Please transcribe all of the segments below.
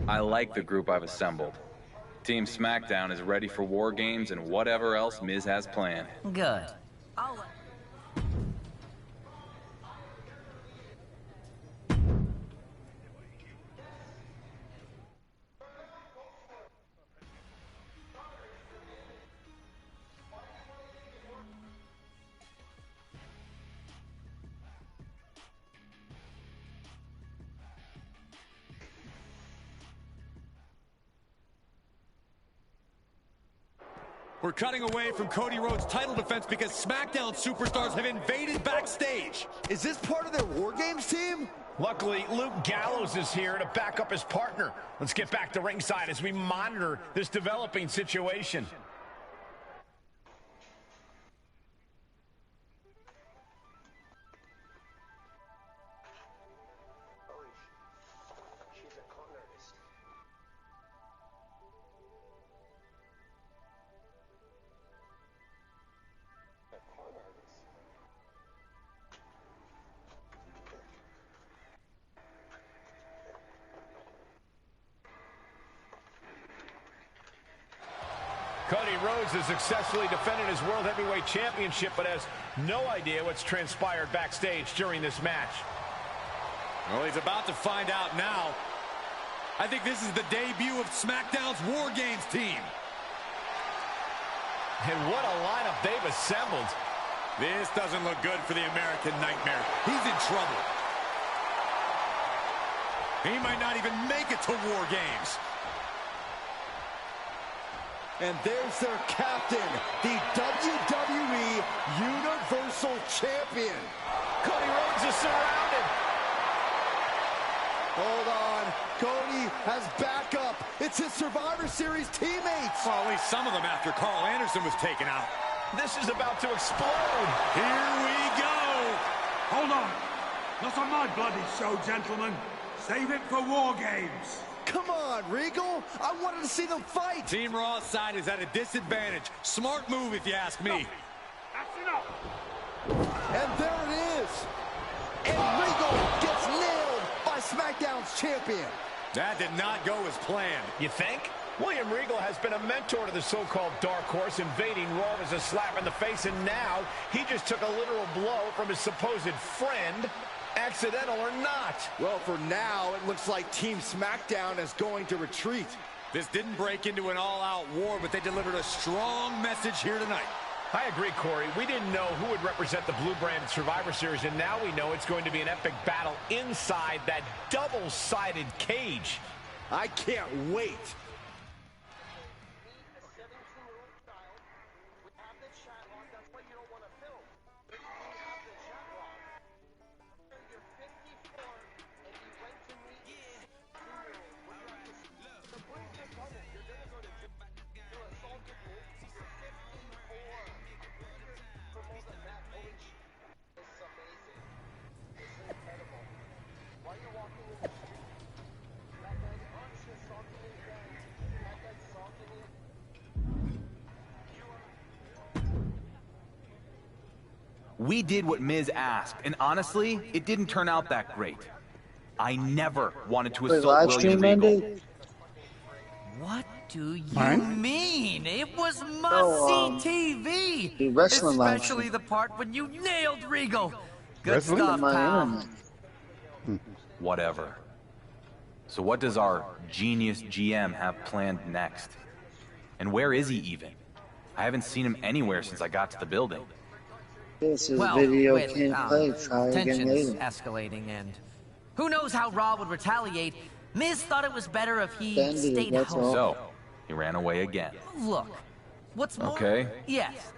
I like the group I've assembled. Team SmackDown is ready for War Games and whatever else Miz has planned. Good. We're cutting away from Cody Rhodes' title defense because SmackDown superstars have invaded backstage. Is this part of their War Games team? Luckily, Luke Gallows is here to back up his partner. Let's get back to ringside as we monitor this developing situation. Cody Rhodes has successfully defended his World Heavyweight Championship, but has no idea what's transpired backstage during this match. Well, he's about to find out now. I think this is the debut of SmackDown's War Games team. And what a lineup they've assembled. This doesn't look good for the American Nightmare. He's in trouble. He might not even make it to War Games. And there's their captain, the WWE Universal Champion. Cody Rhodes is surrounded. Hold on. Cody has backup. It's his Survivor Series teammates. Well, at least some of them after Carl Anderson was taken out. This is about to explode. Here we go. Hold on. Not on my bloody show, gentlemen. Save it for War Games. Come on, Regal. I wanted to see them fight. Team Raw's side is at a disadvantage. Smart move, if you ask me. That's enough. And there it is. And Regal gets nailed by SmackDown's champion. That did not go as planned. You think? William Regal has been a mentor to the so-called Dark Horse. Invading Raw was a slap in the face, and now he just took a literal blow from his supposed friend, accidental or not. Well, for now, it looks like Team SmackDown is going to retreat. This didn't break into an all-out war, but they delivered a strong message here tonight. I agree, Corey. We didn't know who would represent the blue-branded Survivor Series, and now we know it's going to be an epic battle inside that double-sided cage. I can't wait. We did what Miz asked, and honestly, it didn't turn out that great. I never wanted to assault William Regal. What do you mean? It was must-see TV! The wrestling Especially the part when you nailed Regal! Good stuff, pal. Whatever. So what does our genius GM have planned next? And where is he even? I haven't seen him anywhere since I got to the building. This is video can't play. Try again tensions later. escalating, and who knows how Raw would retaliate. Miz thought it was better if he stayed home. So, he ran away again. Look, what's more... Okay. Yes.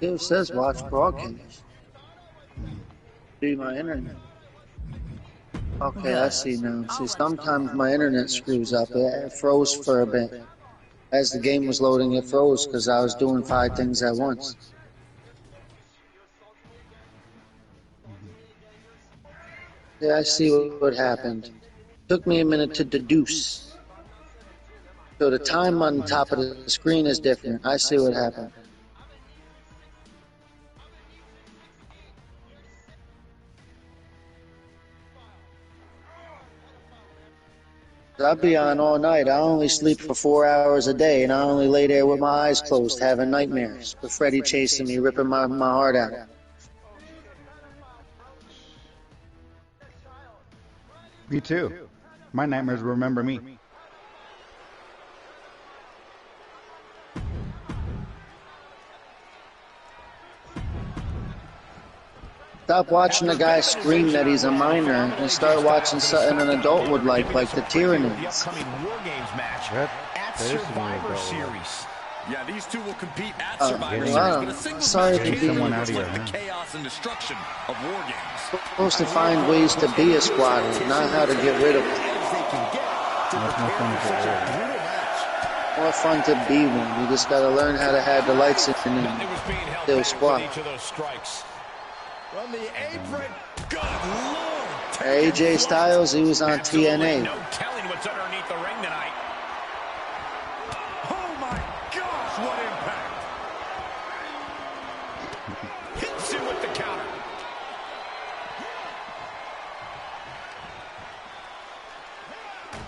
It says watch broadcast. Do my internet. Okay, I see now. See, sometimes my internet screws up. It froze for a bit. As the game was loading, it froze because I was doing 5 things at once. Yeah, I see what happened. Took me a minute to deduce. So the time on the top of the screen is different. I see what happened. I'll be on all night. I only sleep for 4 hours a day, and I only lay there with my eyes closed, having nightmares, with Freddy chasing me, ripping my heart out. Me too. My nightmares remember me. Stop watching the guy scream that he's a minor and start watching something an adult would like the Tyranids. The upcoming War Games match at Survivor Series. Yeah, these two will compete at Survivor Series, wow. but a single Sorry match to can be really out of reflect here, the chaos and destruction of War Games. Supposed to find ways to be a squatter, not how to get rid of them. More fun to be one. You just gotta learn how to have the lights in and still squat. From the apron, good Lord! AJ Styles, he was on TNA. No telling what's underneath the ring tonight. Oh my gosh, what impact! Hits him with the counter.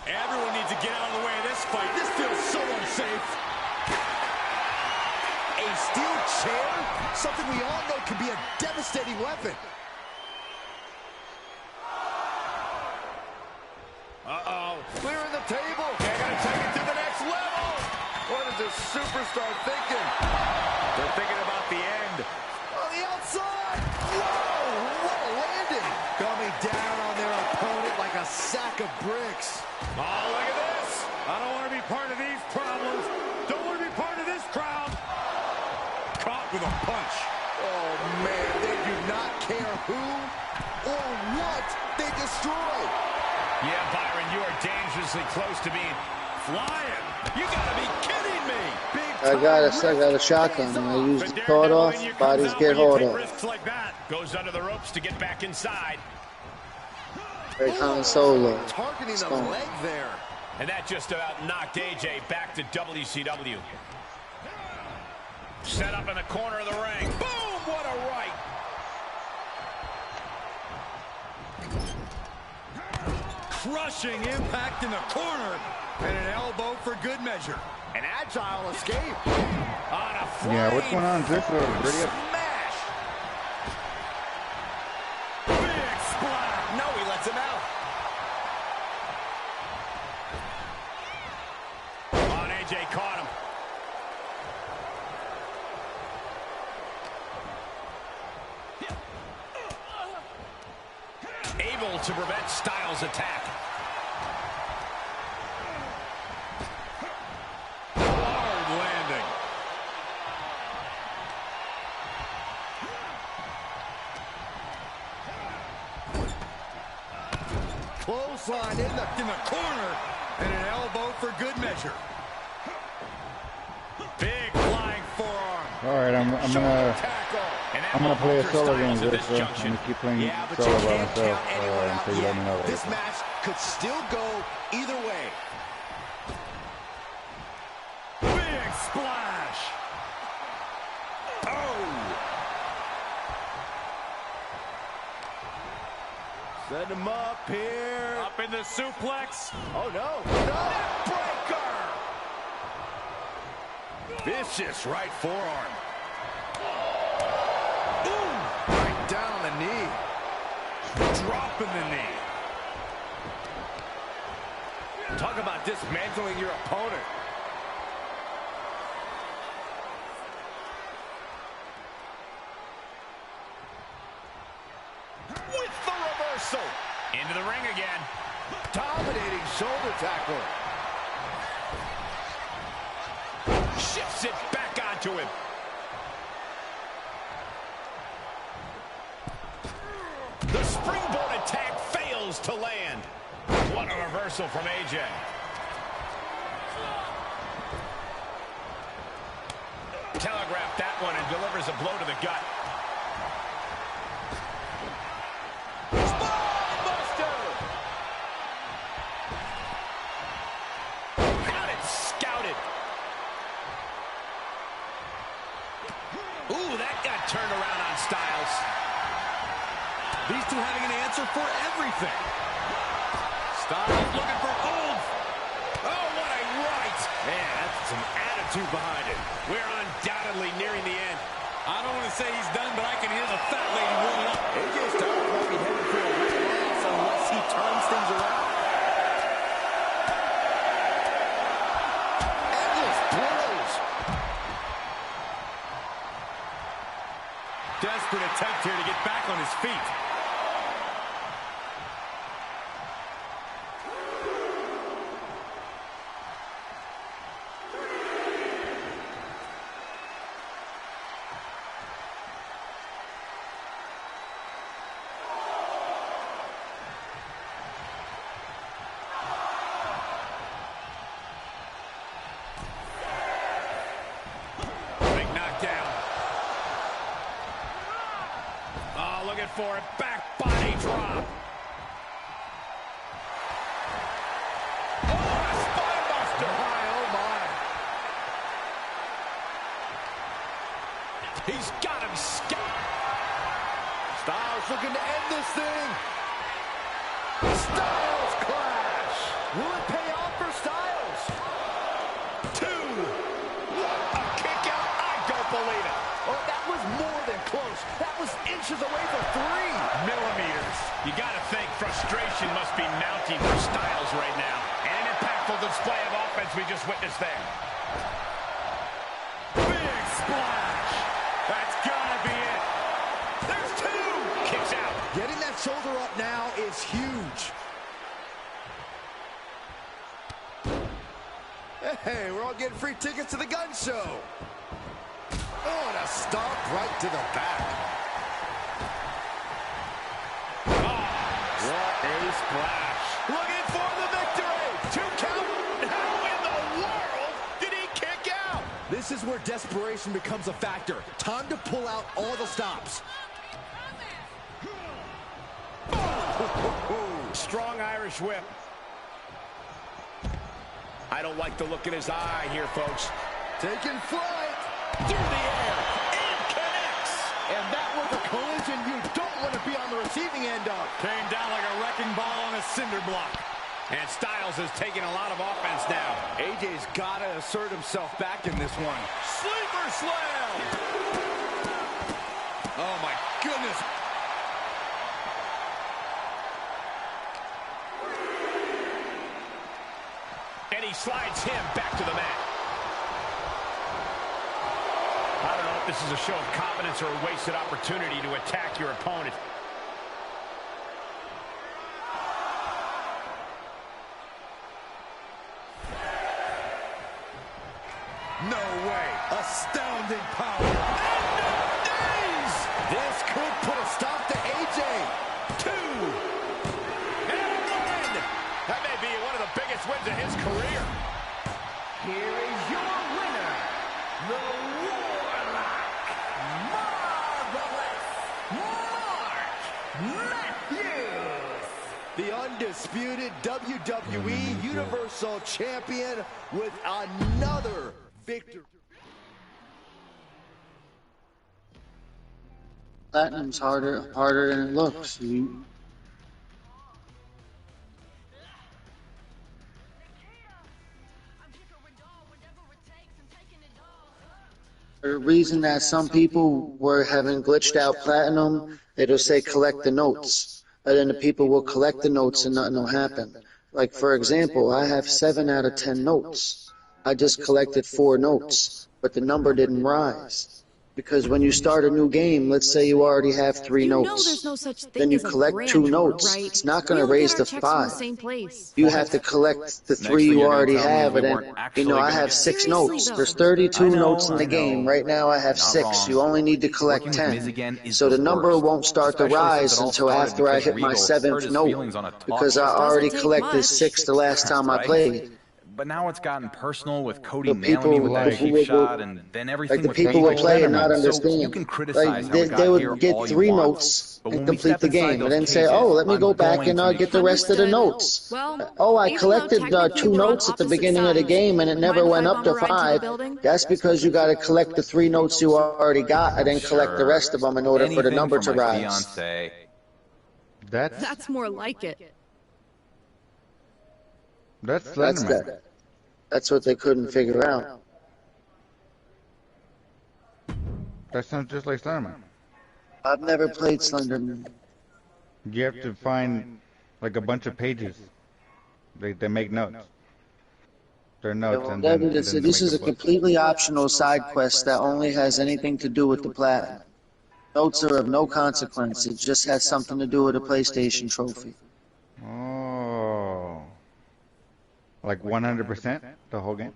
Everyone needs to get out of the way of this fight. This feels so unsafe. A steel chair? Something we all know can be a devastating weapon. Uh-oh. Clearing the table. They're going to take it to the next level. What is this superstar thinking? They're thinking about the end. On the outside. Whoa, what a landing. Coming down on their opponent like a sack of bricks. Oh, look at this. I don't want to be part of these problems. Don't want to be part of this crowd. Caught with a punch. Oh, man, they do not care who or what they destroy. Yeah, Byron, you are dangerously close to being flying. You gotta be kidding me. I got a shotgun, and I use the cord off, bodies get hauled off. Like that. Goes under the ropes to get back inside. Like Han Solo. Targeting the leg there. And that just about knocked AJ back to WCW. Set up in the corner of the ring. Boom! What a right. Crushing impact in the corner, and an elbow for good measure. An agile escape. On a Yeah, what's going on? This smash. Big splat. No, he lets him out. On AJ caught him. Able to prevent Styles' attack. Hard landing. Clothesline in the corner, and an elbow for good measure. Big flying forearm. All right, I'm gonna play a solo game with this. I'm gonna keep playing solo by myself until you let me know. This match could still go either way. Big splash. Oh. Set him up here. Up in the suplex. Oh no. Neckbreaker. Vicious right forearm. Right down on the knee. Dropping the knee. Talk about dismantling your opponent. With the reversal. Into the ring again. Dominating shoulder tackle. Shifts it back onto him. The springboard attack fails to land. What a reversal from AJ. Telegraphed that one and delivers a blow to the gut. Spinebuster! Got it Ooh, that got turned around on Styles. These two having an answer for everything. Styles looking for hold. Oh, what a right. Man, that's some attitude behind it. We're undoubtedly nearing the end. I don't want to say he's done, but I can hear the fat lady rolling up. AJ Styles might be headed for a win loss unless he turns things around. Endless blows. Desperate attempt here to get back on his feet. Looking for it. Back body drop. Oh, a spine buster. Oh, my. He's got him scouted. Styles looking to end this thing. Styles clash. Will it pay off for Styles? 2. What a kick out. I don't believe it. Oh, that was more than close. That was inches away for 3 millimeters. You got to think frustration must be mounting for Styles right now. And an impactful display of offense we just witnessed there. Big splash. That's got to be it. There's 2. Kicks out. Getting that shoulder up now is huge. Hey, we're all getting free tickets to the gun show. Oh, and a stomp right to the back. What a splash. Looking for the victory. 2 count. How in the world did he kick out? This is where desperation becomes a factor. Time to pull out all the stops. Strong Irish whip. I don't like the look in his eye here, folks. Taking flight. Through the air. And connects. And that was a collision you don't want to be on the receiving end of. Came down like a wrecking ball on a cinder block. And Styles has taken a lot of offense now. AJ's got to assert himself back in this one. Sleeper slam! Oh, my goodness. And he slides him back to the mat. I don't know if this is a show of confidence or a wasted opportunity to attack your opponent. No way. Astounding power. And no knees. This could put a stop to AJ. 2. And a win. That may be one of the biggest wins of his career. Here is your winner, the Warlock, Marvelous Mark Matthews. The undisputed WWE Universal Champion with another victory. Platinum's harder than it looks. The reason that some people were having glitched out platinum, it'll say collect the notes. And then the people will collect the notes and nothing will happen. Like, for example, I have 7 out of 10 notes. I just collected 4 notes, but the number didn't rise. Because when you start a new game, let's say you already have 3 notes, then you collect 2 notes. It's not going to raise to 5. You have to collect the 3 you already have, and then, you know, I have 6 notes. There's 32 notes in the game. Right now I have 6. You only need to collect 10. So the number won't start to rise until after I hit my 7th note, because I already collected 6 the last time I played. But now it's gotten personal with Cody So nailing me with that cheap shot, and then everything the with people would play and not So understand. you can criticize how we got They here would get all you 3 want. notes But and when we complete step the inside game, and those then say, cages, "Oh, let me I'm go back going and to get the rest of the notes." Well, Oh, I even though collected technically 2 we're on notes at the opposite beginning of the sides, game, and it never mind if went I up to bump a ride to the 5. building? That's because you got to collect the 3 notes you already got, and then collect the rest of them in order for the Anything number for to my rise. fiance. That's more like it. That's Slenderman. That's what they couldn't figure out. That sounds just like Slenderman. I've never played Slenderman. You have to find like a bunch of pages. They make notes. They're notes, and then This they is a make a book. completely optional side quest that only has anything to do with the platinum. Notes are of no consequence. It just has something to do with a PlayStation trophy. Oh. Like 100% the whole game?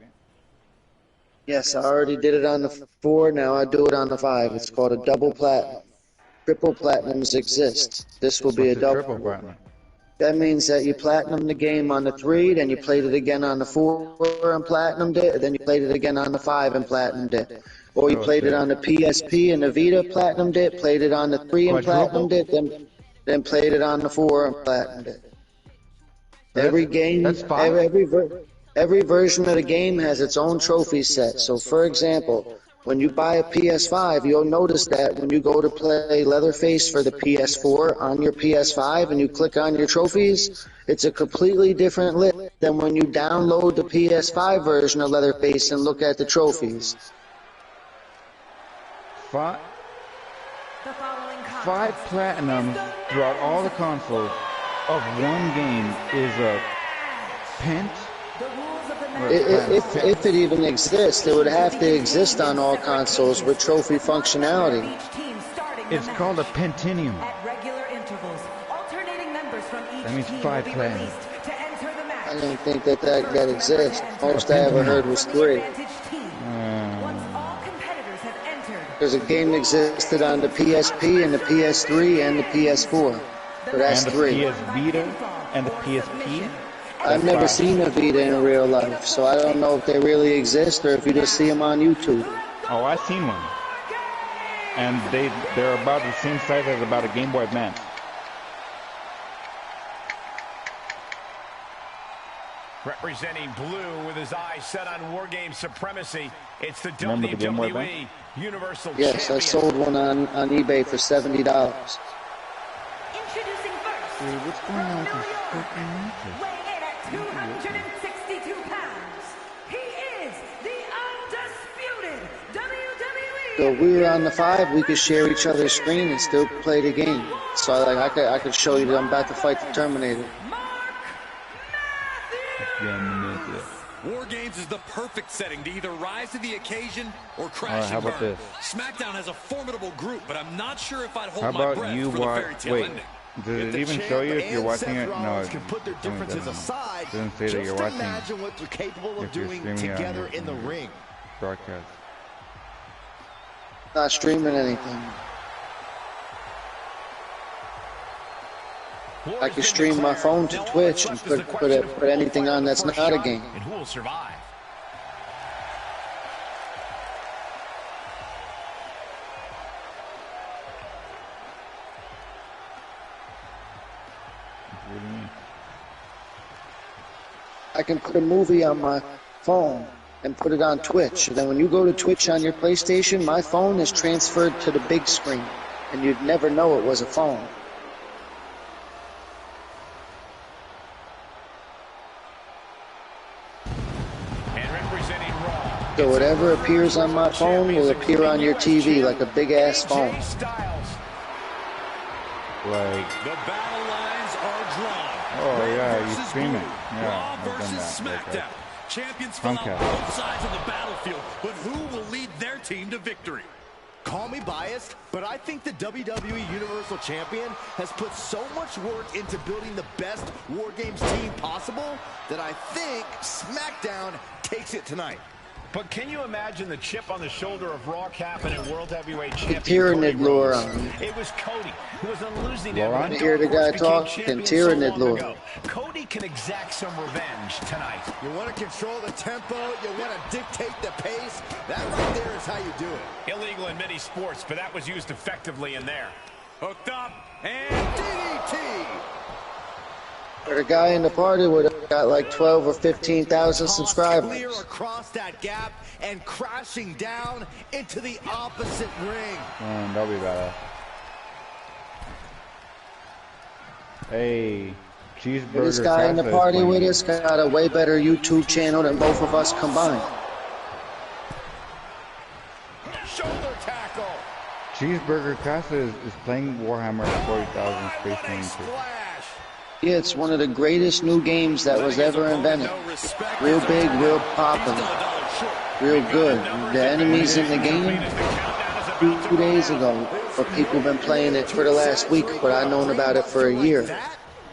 Yes, I already did it on the 4. Now I do it on the 5. It's called a double platinum. Triple platinums exist. This will be a double. Triple platinum. That means that you platinum the game on the 3, then you played it again on the 4 and platinumed it, then you played it again on the 5 and platinumed it. Or you played it on the PSP and the Vita, platinumed it, played it on the 3 and platinumed it, then played it on the 4 and platinumed it. Every game, every version of the game has its own trophy set. So, for example, when you buy a PS5, you'll notice that when you go to play Leatherface for the PS4 on your PS5 and you click on your trophies, it's a completely different list than when you download the PS5 version of Leatherface and look at the trophies. 5 platinum throughout all the consoles of one game is a pent. If it even exists, it would have to exist on all consoles with trophy functionality. It's called a Pentinium. That means 5 platinum. I don't think that exists. Most I ever heard was 3. Because a game existed on the PSP and the PS3 and the PS4. So that's and the 3. PS Vita and the PSP. I've never seen a Vita in real life, so I don't know if they really exist or if you just see them on YouTube. Oh, I've seen one. And they're about the same size as about a Game Boy Advance. Representing blue with his eyes set on War Game supremacy, it's the WWE Universal Champion. Yes, I sold one on eBay for $70. Introducing first, What's going on with this fucking weighing in at 262 pounds, he is the undisputed WWE. So if we were on the 5, we could share each other's screen and still play the game. So I could show you that I'm about to fight the Terminator. War Games is the perfect setting to either rise to the occasion or crash how and about burn. this? SmackDown has a formidable group, but I'm not sure if I'd hold How my about breath you for the fairy watch? tale Wait, ending. does it even show you if you're watching it? No, it can put their differences aside. It doesn't say that you're watching. Imagine what they're capable of If you're doing streaming it together on in the ring. Broadcast. Not streaming anything. I can stream my phone to Twitch and put anything on that's not a game. And who will survive? I can put a movie on my phone and put it on Twitch. And then when you go to Twitch on your PlayStation, my phone is transferred to the big screen, and you'd never know it was a phone. So whatever appears on my phone will appear on your TV like a big-ass phone. Like, The battle lines are drawn. oh yeah, you Versus stream it. Blue, Yeah, Raw I've done versus that. SmackDown. Champions fill out Comcast. both sides of the battlefield, but who will lead their team to victory? Call me biased, but I think the WWE Universal Champion has put so much work into building the best War Games team possible that I think SmackDown takes it tonight. But can you imagine the chip on the shoulder of Raw Captain and World Heavyweight Champion Tyrannid lore on. It was Cody who was on losing to I hear the guy talking Tyrannid lore. Cody can exact some revenge tonight. You want to control the tempo, you want to dictate the pace. That right there is how you do it. Illegal in many sports, but that was used effectively in there. Hooked up and DDT. The guy in the party would have got like 12 or 15,000 subscribers. Clear across that gap and crashing down into the opposite ring. That'll be badass. Hey, cheeseburger. This guy in the party with us got a way better YouTube channel than both of us combined. Shoulder tackle. Cheeseburger Casa is playing Warhammer 40,000 Space Marine 2. Yeah, it's one of the greatest new games that was ever invented. Real big, real popular, real good. The enemies in the game, 2 days ago, but people have been playing it for the last week, but I've known about it for a year.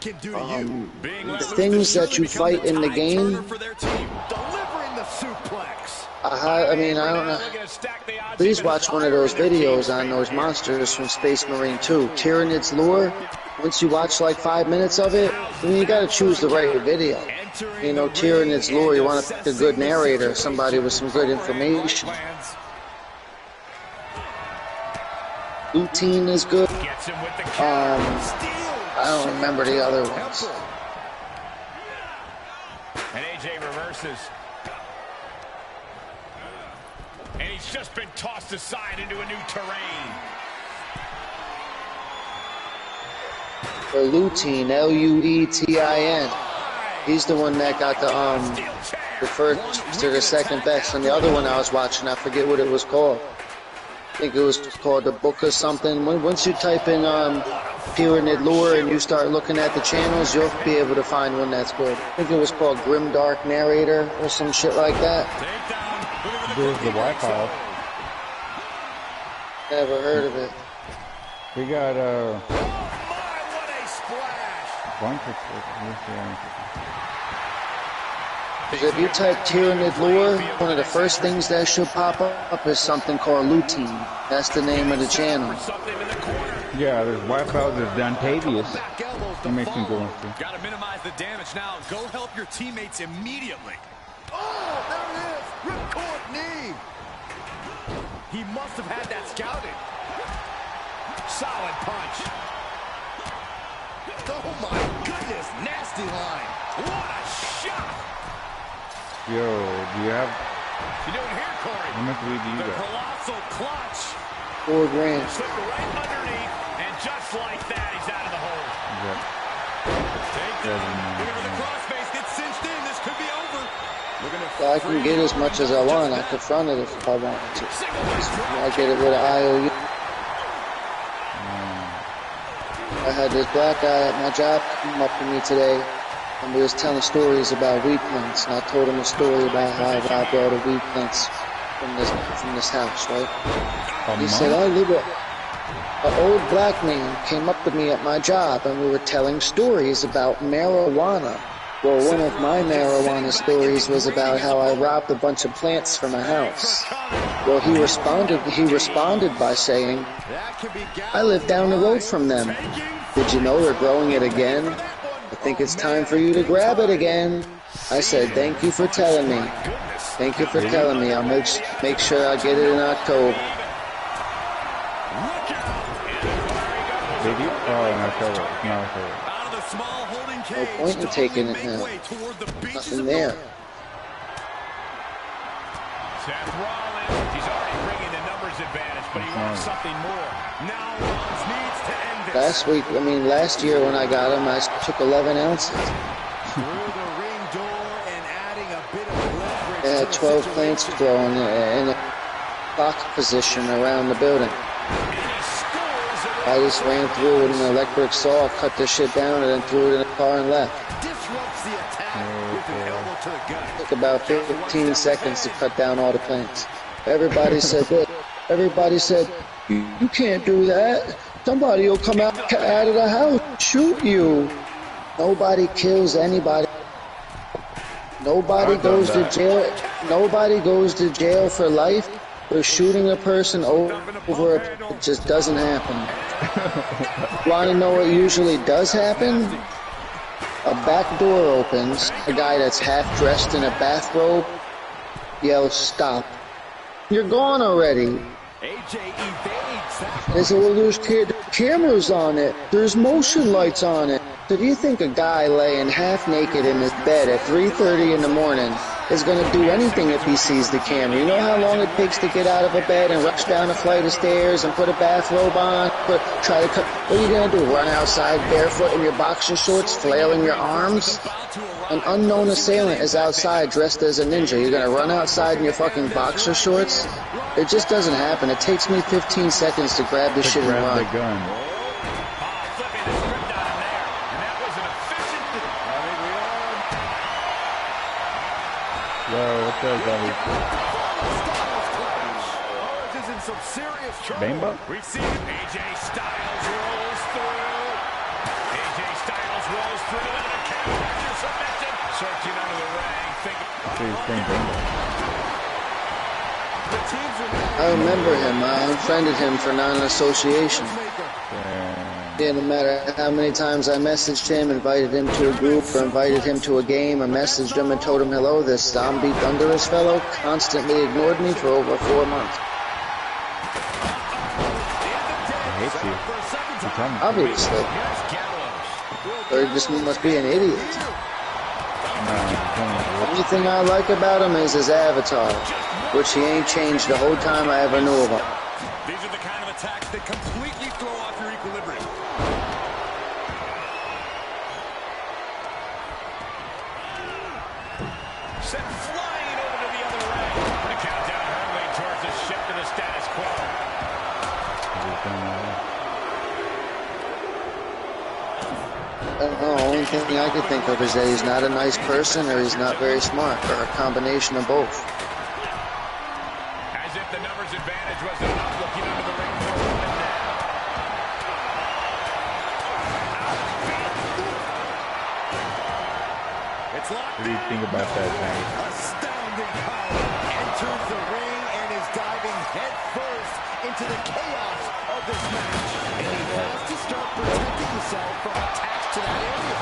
The things that you fight in the game, I mean, I don't know. Please watch one of those videos on those monsters from Space Marine 2. Tyrannid's lore. Once you watch like 5 minutes of it, I mean, you gotta choose the right video. You know, Tyrannid's lore, you want to pick a good narrator, somebody with some good information. Lutein is good. I don't remember the other ones. And AJ reverses. And he's just been tossed aside into a new terrain. For Lutein, L-U-E-T-I-N. He's the one that got the first or the second best. And the other one I was watching, I forget what it was called. I think it was called The Book or something. Once you type in Tyrannid lore and you start looking at the channels, you'll be able to find one that's good. I think it was called Grim Dark Narrator or some shit like that. There's the Wi-Fi. Never heard of it. We got bunch of if you type Tyrannid lore, one of the first things that should pop up is something called Lutein. That's the name of the channel. Yeah, there's Wi-Fi, there's Dantavius. He makes some good ones too. Got to minimize the damage now. Go help your teammates immediately. Oh, there it is. Ripcord knee. He must have had that scouted. Solid punch. Oh my goodness, nasty line. What a shot. Yo, do you have... You doing here, Corey? How much weed do you got? Colossal clutch. $4 grand. Slipped right underneath, and just like that, he's out of the hole. Take down. Looking for the crossface, gets cinched in. This could be over. I can get as much as I want. I could front it if I wanted to. I get it with an IOU. I had this black guy at my job come up to me today, and we was telling stories about weed plants, and I told him a story about how I robbed all the weed plants from this house, right? He said, an old black man came up to me at my job, and we were telling stories about marijuana. Well, one of my marijuana stories was about how I robbed a bunch of plants from a house. Well, he responded by saying, I live down the road from them. Did you know they're growing it again? I think it's time for you to grab it again. I said, thank you for telling me. Thank you for telling me. I'll make sure I get it in October. Did you? Oh, in October. No, October. No point in taking it now. Nothing there. Seth Rollins, he's already bringing the numbers advantage, but he wants something more. Now Rollins needs to end this. Last year when I got him, I took 11 ounces. Through the ring door and adding a bit of leverage. They had 12 plants growing in a clock position around the building. I just ran through with an electric saw, cut the shit down, and then threw it in the car and left. Disrupts the attack with an elbow to the gut. It took about 15 seconds to cut down all the plants. Everybody said, you can't do that. Somebody will come out of the house, shoot you. Nobody kills anybody. Nobody goes to jail. Nobody goes to jail for life for shooting a person over. It just doesn't happen. Want to know what usually does happen? A back door opens. A guy that's half dressed in a bathrobe yells, "Stop! You're gone already." They said, "Well, there's cameras on it. There's motion lights on it." So do you think a guy laying half naked in his bed at 3:30 in the morning is going to do anything if he sees the camera? You know how long it takes to get out of a bed and rush down a flight of stairs and put a bathrobe on? What are you going to do? Run outside barefoot in your boxer shorts, flailing your arms? An unknown assailant is outside dressed as a ninja. You're going to run outside in your fucking boxer shorts? It just doesn't happen. It takes me 15 seconds to grab this shit and run. The gun. Yo, what does that? Is in some serious trouble. Bamba? We see AJ Styles rolls through. AJ Styles rolls through and a counter submission. Searching under the ring. I remember him. I unfriended him for non-association. Yeah, no matter how many times I messaged him, invited him to a group, or invited him to a game, or messaged him and told him hello, this zombie thunderous fellow constantly ignored me for over 4 months. I hate you. Obviously. Or he just must be an idiot. The only thing I like about him is his avatar, which he ain't changed the whole time I ever knew of him. These are the kind of attacks that completely throw off your equilibrium. Sent flying over to the other ring. The countdown hurtling towards the shift to the status quo. I don't know, the only thing I could think of is that he's not a nice person or he's not very smart, or a combination of both. As if the numbers advantage wasn't enough, looking under the ring for one and down. It's locked. What do you think about that, Danny? Astounding power enters the ring and is diving head first into the chaos of this match. And he has to start protecting himself from attacks to that area.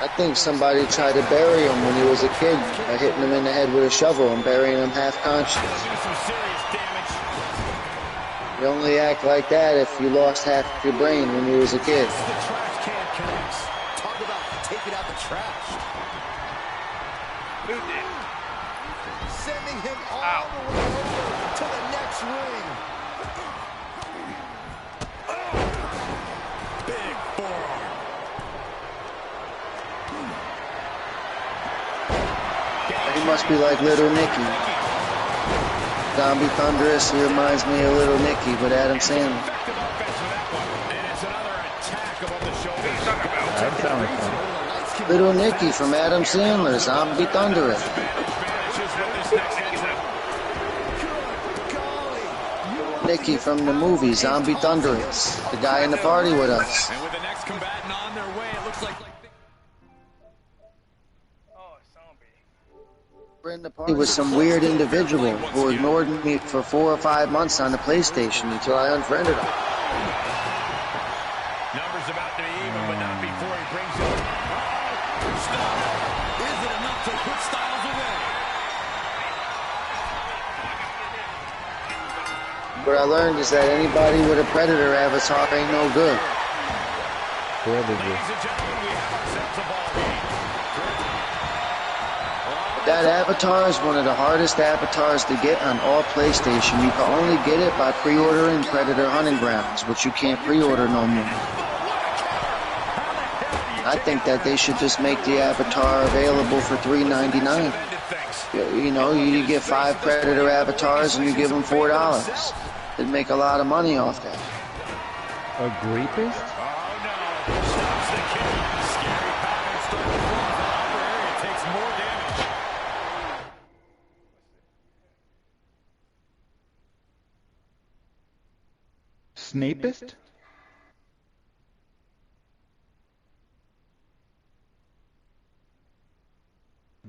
I think somebody tried to bury him when he was a kid by hitting him in the head with a shovel and burying him half conscious. Some serious damage. You only act like that if you lost half of your brain when you was a kid. The trash can connects. Talk about taking out the trash. Who did? Sending him all the way over to the next ring. Big forearm. He must be like Little Nicky. Zombie Thunderous, he reminds me of Little Nicky, but Adam Sandler. Effective offense with that one. And it's another attack above the shoulders. That sounds fun. Little Nicky from Adam Sandler, Zombie Thunderous. Finishes with this next entrant. Nicky from the movie Zombie Thunderous, the guy in the party with us. And with the next combatant on their way, it looks like He was some weird individual who ignored me for 4 or 5 months on the PlayStation until I unfriended him. numbers about to be even, but not before he brings it. Stop. Is it enough to put Styles away? What I learned is that anybody with a Predator avatar ain't no good. Ladies and gentlemen, we have ourselves a ball game. That avatar is one of the hardest avatars to get on all PlayStation. You can only get it by pre-ordering Predator Hunting Grounds, which you can't pre-order no more. I think that they should just make the avatar available for $3.99. You know, you get 5 Predator avatars and you give them $4. They'd make a lot of money off that. A rapist? Stops the kick. Scary pattern starting to fall in the upper area. Takes more damage. Snapist?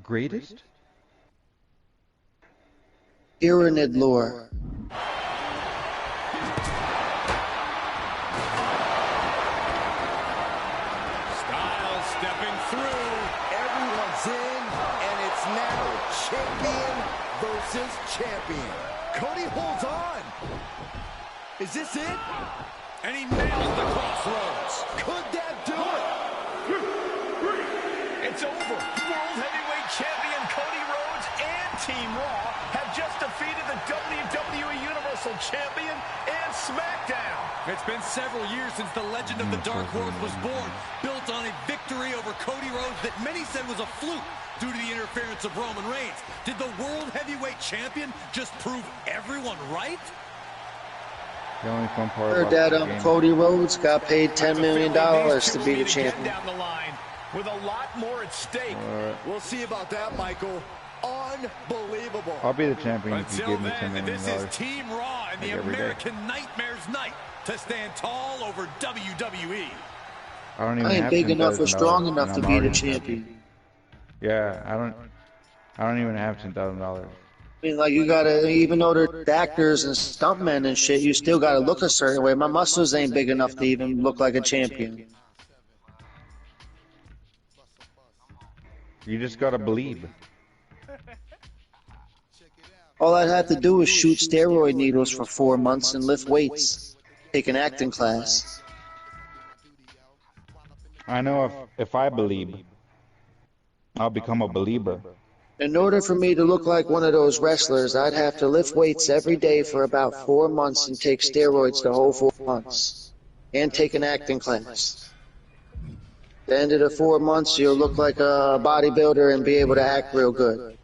Greatest? Pyramid lore. Styles stepping through. Everyone's in, and it's now champion versus champion. Cody holds on. Is this it? And he nails the crossroads. Could that do it? It's over. World Heavyweight Champion Cody Rhodes and Team Raw have just defeated the WWE Universal Champion and SmackDown. It's been several years since the legend of the Dark Horse was born, built on a victory over Cody Rhodes that many said was a fluke due to the interference of Roman Reigns. Did the World Heavyweight Champion just prove everyone right? The only fun part Heard that Cody Rhodes got paid $10 million to be the champion. Down the line with a lot more at stake. We'll see about that, Michael. Unbelievable. I'll be the champion if you Until give me $10 then, million. this is Team Raw and the every day. American Nightmare's night to stand tall over WWE. I don't even I ain't have big enough or $10,000, strong enough and to I'm be the already champion. Yeah, I don't even have $10,000. I mean, like, you gotta, even though they're actors and stuntmen and shit, you still gotta look a certain way. My muscles ain't big enough to even look like a champion. You just gotta believe. All I'd have to do is shoot steroid needles for 4 months and lift weights. Take an acting class. I know if I believe, I'll become a believer. In order for me to look like one of those wrestlers, I'd have to lift weights every day for about 4 months and take steroids the whole 4 months. And take an acting class. At the end of the 4 months, you'll look like a bodybuilder and be able to act real good.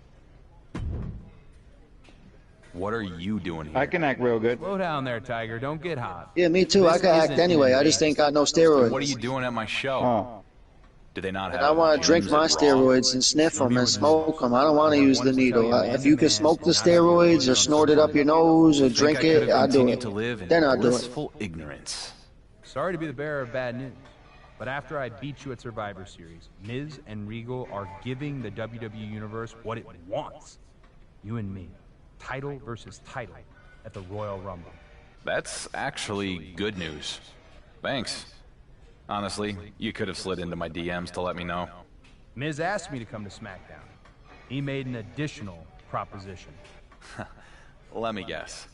What are you doing here? I can act real good. Slow down there, Tiger. Don't get hot. Yeah, me too. I can act anyway. I just ain't got no steroids. What are you doing at my show? Oh. Do they not have? And I want to drink my steroids and sniff them and smoke them. I don't want to use the needle. If you can smoke the steroids or snort it up your nose or drink it, I'll do it. Then I'll do it. Blissful ignorance. Sorry to be the bearer of bad news, but after I beat you at Survivor Series, Miz and Regal are giving the WWE Universe what it wants. You and me. Title versus title at the Royal Rumble. That's actually good news. Thanks. Honestly, you could have slid into my DMs to let me know. Miz asked me to come to SmackDown. He made an additional proposition. Let me guess.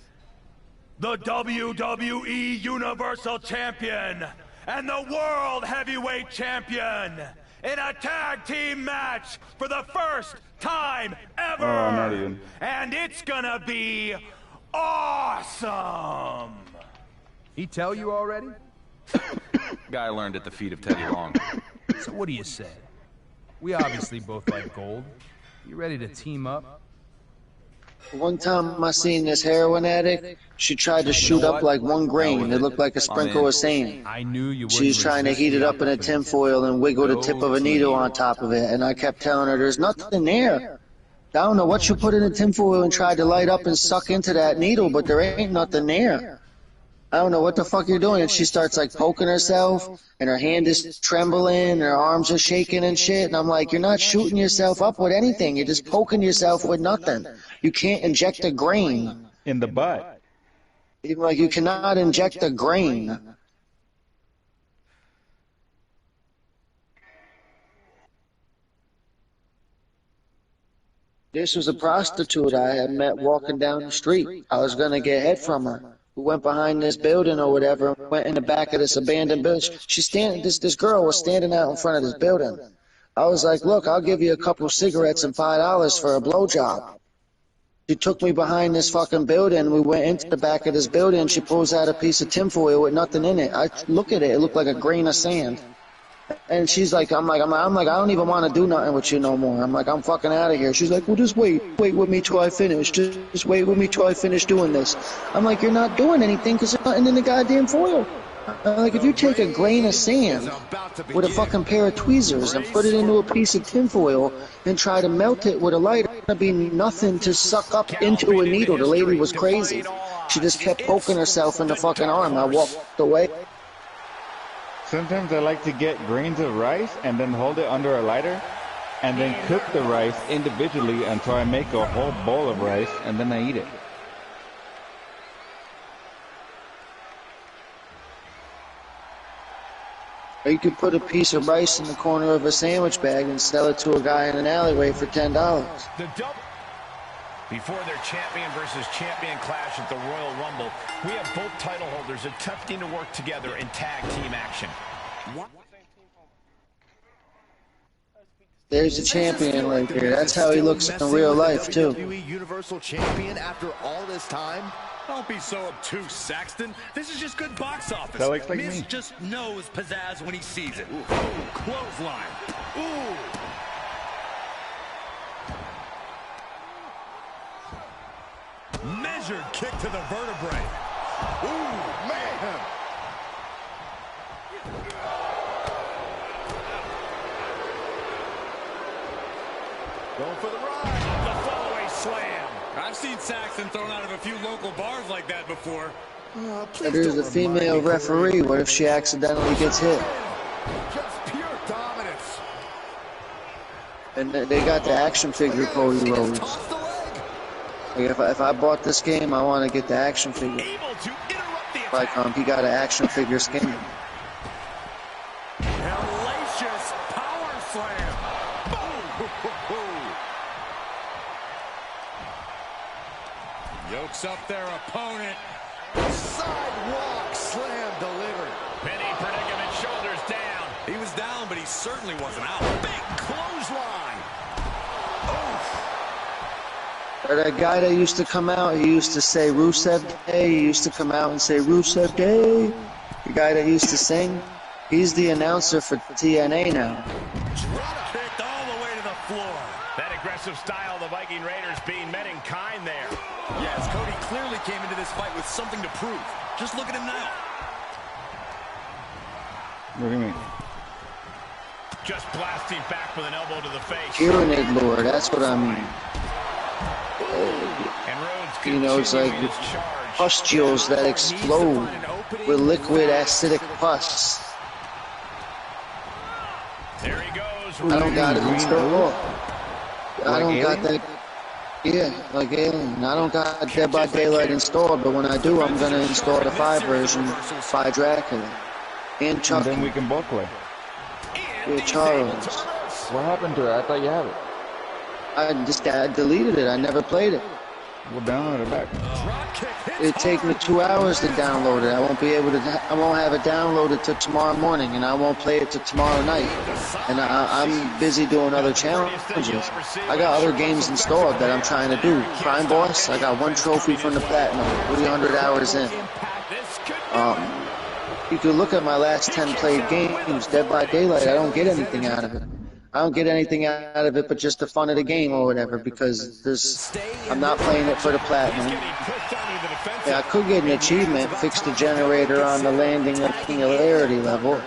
The WWE Universal Champion and the World Heavyweight Champion in a tag team match for the first time ever. Oh, not even. And it's gonna be awesome. He tell you already? Guy learned at the feet of Teddy Long. So what do you say? We obviously both like gold. You ready to team up? One time I seen this heroin addict, she tried to shoot up like 1 grain. It looked like a sprinkle of sand. I knew you wouldn't. She's trying to heat it up in a tinfoil and wiggle the tip of a needle on top of it. And I kept telling her, there's nothing there. I don't know what you put in the tinfoil and tried to light up and suck into that needle, but there ain't nothing there. I don't know what the fuck you're doing. And she starts like poking herself, and her hand is trembling, and her arms are shaking and shit. And I'm like, you're not shooting yourself up with anything. You're just poking yourself with nothing. You can't inject a grain. In the butt. Even like you cannot inject a grain. This was a prostitute I had met walking down the street. I was gonna get head from her. We went behind this building or whatever, went in the back of this abandoned building. This girl was standing out in front of this building. I was like, look, I'll give you a couple cigarettes and $5 for a blowjob. She took me behind this fucking building. We went into the back of this building, and she pulls out a piece of tinfoil with nothing in it. I look at it. It looked like a grain of sand. And she's like, I'm like, I don't even want to do nothing with you no more. I'm like, I'm fucking out of here. She's like, well, just wait with me till I finish. Just wait with me till I finish doing this. I'm like, you're not doing anything because there's nothing in the goddamn foil. Like, if you take a grain of sand with a fucking pair of tweezers and put it into a piece of tinfoil and try to melt it with a lighter, there'd be nothing to suck up into a needle. The lady was crazy. She just kept poking herself in the fucking arm. I walked away. Sometimes I like to get grains of rice and then hold it under a lighter and then cook the rice individually until I make a whole bowl of rice, and then I eat it. Or you could put a piece of rice in the corner of a sandwich bag and sell it to a guy in an alleyway for $10. Before their champion versus champion clash at the Royal Rumble, we have both title holders attempting to work together in tag team action. There's a champion right there. That's how he looks in real life, too. WWE Universal Champion after all this time? Don't be so obtuse, Saxton. This is just good box office. That looks like Miz me. just knows pizzazz when he sees it. Ooh, clothesline. Ooh. Measured kick to the vertebrae. Ooh, man. Going for the ride. The fallaway slam. I've seen Saxton thrown out of a few local bars like that before. There's a female referee. What if she accidentally gets hit? Just pure dominance. And they got the action figure Cody Rhodes. Like if I bought this game, I want to get the action figure. Like he got an action figure skin. Hellacious power slam. Yokes up their opponent. Sidewalk slam delivered. Penny predicament, shoulders down. He was down, but he certainly wasn't out. Big clothesline. Or that guy that used to come out, he used to say Rusev Day. He used to come out and say Rusev Day. The guy that used to sing, he's the announcer for TNA now. Drop kicked all the way to the floor. That aggressive style of the Viking Raiders being met in kind there. Yes, Cody clearly came into this fight with something to prove. Just look at him now. What do you mean? Just blasting back with an elbow to the face. Pyramid Lord, that's what I mean. And Rhodes, You know, it's like pustules that explode with liquid acidic pus. There he goes. I don't got it installed. I don't got that. Yeah, like Alien. I don't got Dead by Daylight installed, but when I do, I'm gonna install the 5 version by Dracula and Chucky. And then we can both play. Yeah, Charles. What happened to it? I thought you had it. I deleted it. I never played it. We'll download it back. It'd take me 2 hours to download it. I won't be able to. I won't have it downloaded till tomorrow morning, and I won't play it till tomorrow night. And I'm busy doing other challenges. I got other games installed that I'm trying to do. Crime Boss. I got 1 trophy from the platinum. 300 hours in. You can look at my last 10 played games. Dead by Daylight. I don't get anything out of it. I don't get anything out of it but just the fun of the game or whatever, because I'm not playing it for the platinum. Yeah, I could get an achievement, fix the generator on the landing of Singularity level.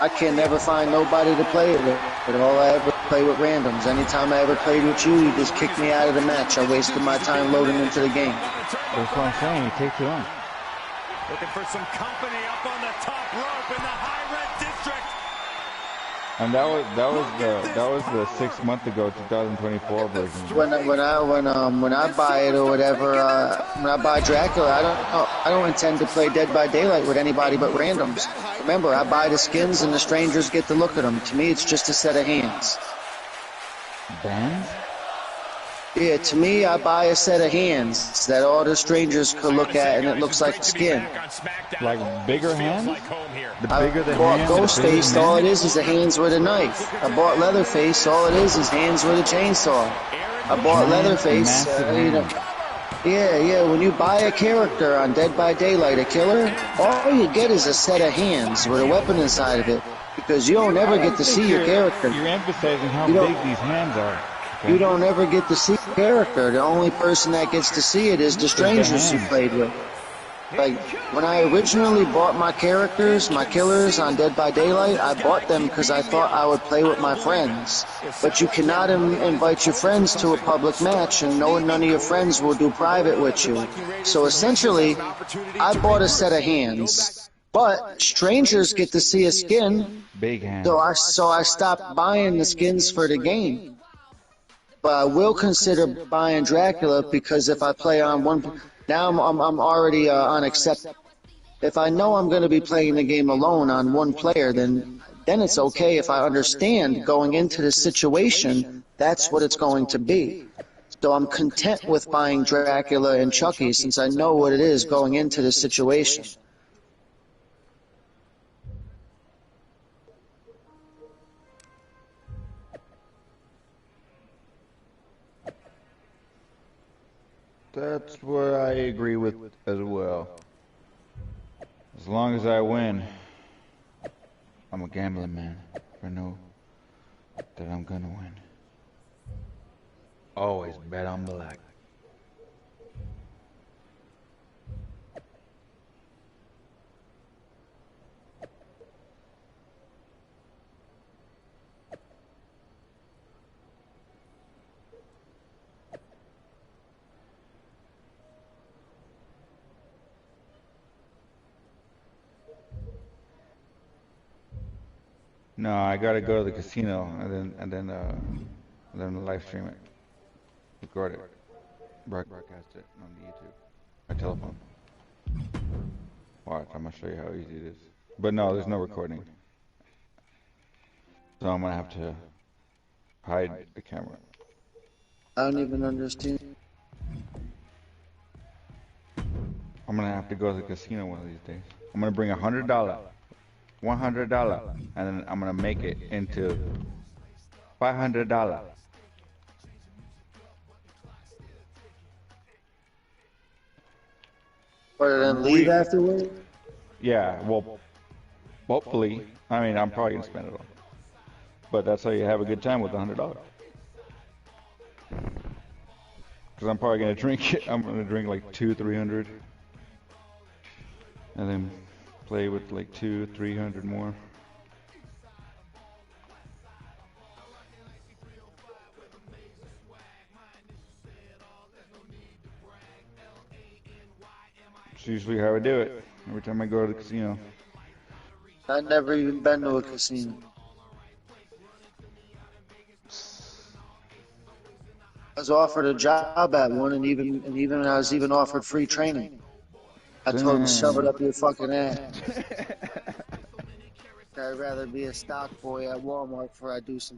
I can never find nobody to play it with, but all I ever play with randoms. Anytime I ever played with you, you just kicked me out of the match. I wasted my time loading into the game. That's what I'm saying. You take too long. Looking for some company up on the top rope in the high red district. And that was the 6 month ago 2024 version. When I buy it or whatever, when I buy Dracula, I don't intend to play Dead by Daylight with anybody but randoms. Remember, I buy the skins and the strangers get to look at them. To me, it's just a set of hands. Bands? Yeah, to me, I buy a set of hands that all the strangers could look at, and it looks like skin. Like bigger hands? The bigger the I bought hands, Ghostface, all it is a hands with a knife. I bought Leatherface, all it is hands with a chainsaw. I bought Leatherface, yeah, when you buy a character on Dead by Daylight, a killer, all you get is a set of hands with a weapon inside of it, because you don't ever get to see your character. You're emphasizing how big these hands are. You don't ever get to see the character. The only person that gets to see it is the strangers you played with. Like, when I originally bought my characters, my killers on Dead by Daylight, I bought them because I thought I would play with my friends. But you cannot invite your friends to a public match, and none of your friends will do private with you. So essentially, I bought a set of hands. But strangers get to see a skin. Big hand. So I stopped buying the skins for the game. But I will consider buying Dracula because if I play on one, now I'm already on accept. If I know I'm going to be playing the game alone on one player, then it's okay if I understand going into the situation that's what it's going to be. So I'm content with buying Dracula and Chucky since I know what it is going into the situation. That's what I agree with as well. As long as I win, I'm a gambling man. I know that I'm gonna win. Always bet on black. No, I gotta go to the casino and then live stream it, record it, broadcast it on the YouTube, my telephone. Watch, I'm gonna show you how easy it is. But no, there's no recording, so I'm gonna have to hide the camera. I don't even understand. I'm gonna have to go to the casino one of these days. I'm gonna bring $100. $100, and then I'm gonna make it into $500. Or then leave afterward? Yeah, well, hopefully. I mean, I'm probably gonna spend it all, but that's how you have a good time with $100. Because I'm probably gonna drink it. I'm gonna drink like 200-300, and then play with like 200-300 more. It's usually how I do it every time I go to the casino. I've never even been to a casino. I was offered a job at one, and even I was even offered free training. I told him, shove it up your fucking ass. I'd rather be a stock boy at Walmart before I do some